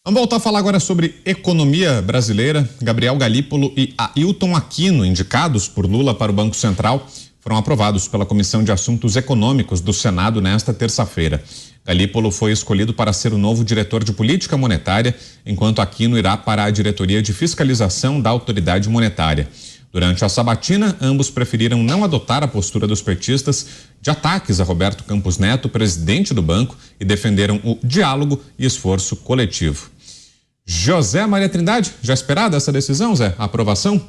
Vamos voltar a falar agora sobre economia brasileira. Gabriel Galípolo e Ailton Aquino, indicados por Lula para o Banco Central, foram aprovados pela Comissão de Assuntos Econômicos do Senado nesta terça-feira. Galípolo foi escolhido para ser o novo diretor de política monetária, enquanto Aquino irá para a diretoria de fiscalização da autoridade monetária. Durante a sabatina, ambos preferiram não adotar a postura dos petistas de ataques a Roberto Campos Neto, presidente do banco, e defenderam o diálogo e esforço coletivo. José Maria Trindade, já esperada essa decisão, Zé? A aprovação?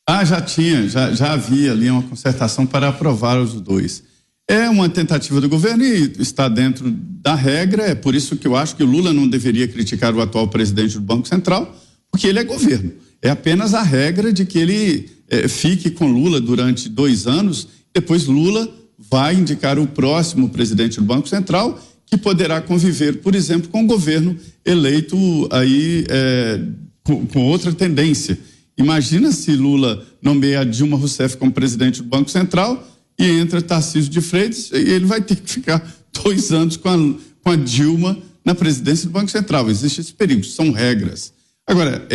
Já havia ali uma concertação para aprovar os dois. É uma tentativa do governo e está dentro da regra, é por isso que eu acho que o Lula não deveria criticar o atual presidente do Banco Central, porque ele é governo. É apenas a regra de que ele fique com Lula durante 2 anos, depois Lula vai indicar o próximo presidente do Banco Central, que poderá conviver, por exemplo, com o governo eleito aí com outra tendência. Imagina se Lula nomeia Dilma Rousseff como presidente do Banco Central e entra Tarcísio de Freitas, e ele vai ter que ficar 2 anos com a Dilma na presidência do Banco Central. Existe esse perigo, são regras. Agora,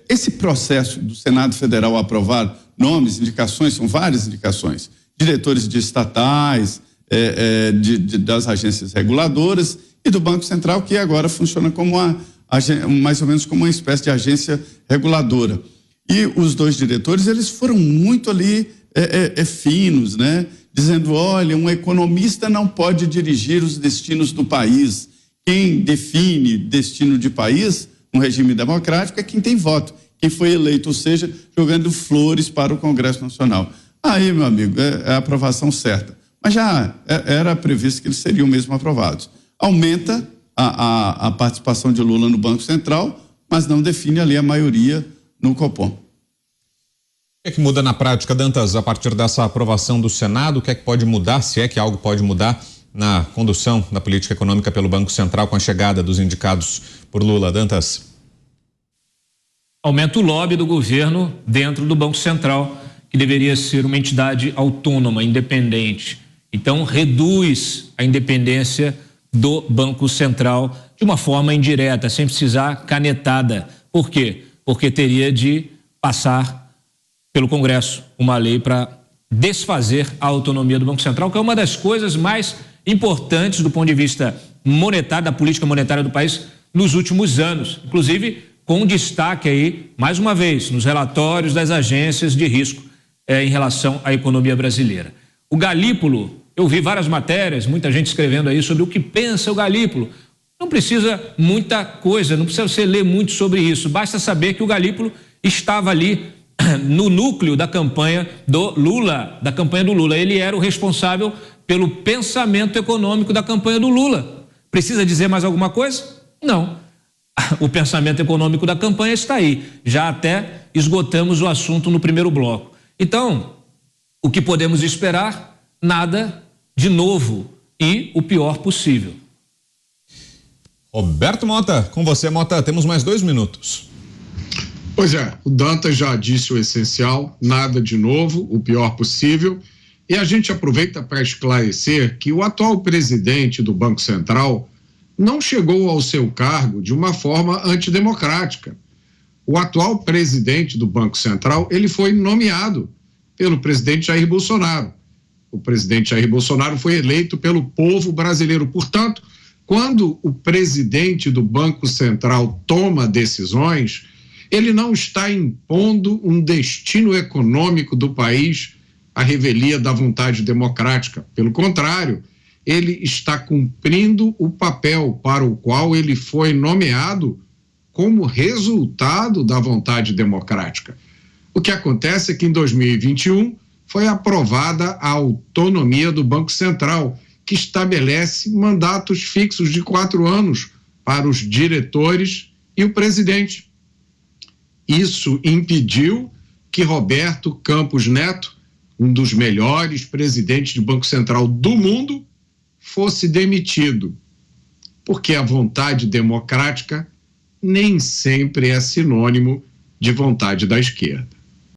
esse processo do Senado Federal aprovar nomes, indicações, são várias indicações, diretores de estatais, das agências reguladoras e do Banco Central, que agora funciona como mais ou menos como uma espécie de agência reguladora. E os 2 diretores, eles foram muito ali finos, né? Dizendo, olha, um economista não pode dirigir os destinos do país. Quem define destino de país no regime democrático é quem tem voto, quem foi eleito, ou seja, jogando flores para o Congresso Nacional. Aí, meu amigo, é a aprovação certa. Mas já era previsto que eles seriam mesmo aprovados. Aumenta a participação de Lula no Banco Central, mas não define ali a maioria no Copom. O que é que muda na prática, Dantas, a partir dessa aprovação do Senado? O que é que pode mudar, se é que algo pode mudar na condução da política econômica pelo Banco Central com a chegada dos indicados por Lula? Dantas. Aumenta o lobby do governo dentro do Banco Central, que deveria ser uma entidade autônoma, independente. Então, reduz a independência do Banco Central de uma forma indireta, sem precisar canetada. Por quê? Porque teria de passar pelo Congresso uma lei para desfazer a autonomia do Banco Central, que é uma das coisas mais importantes do ponto de vista monetário, da política monetária do país nos últimos anos, inclusive com destaque aí, mais uma vez, nos relatórios das agências de risco em relação à economia brasileira. O Galípolo, eu vi várias matérias, muita gente escrevendo aí sobre o que pensa o Galípolo. Não precisa muita coisa, não precisa você ler muito sobre isso, basta saber que o Galípolo estava ali no núcleo da campanha do Lula, Ele era o responsável pelo pensamento econômico da campanha do Lula. Precisa dizer mais alguma coisa? Não. O pensamento econômico da campanha está aí. Já até esgotamos o assunto no primeiro bloco. Então, o que podemos esperar? Nada de novo e o pior possível. Roberto Mota, com você, Mota, temos mais 2 minutos. Pois é, o Dantas já disse o essencial, nada de novo, o pior possível, e a gente aproveita para esclarecer que o atual presidente do Banco Central não chegou ao seu cargo de uma forma antidemocrática. O atual presidente do Banco Central, ele foi nomeado pelo presidente Jair Bolsonaro. O presidente Jair Bolsonaro foi eleito pelo povo brasileiro. Portanto, quando o presidente do Banco Central toma decisões, ele não está impondo um destino econômico do país à revelia da vontade democrática. Pelo contrário, ele está cumprindo o papel para o qual ele foi nomeado como resultado da vontade democrática. O que acontece é que em 2021 foi aprovada a autonomia do Banco Central, que estabelece mandatos fixos de 4 anos para os diretores e o presidente. Isso impediu que Roberto Campos Neto, um dos melhores presidentes do Banco Central do mundo, fosse demitido, porque a vontade democrática nem sempre é sinônimo de vontade da esquerda.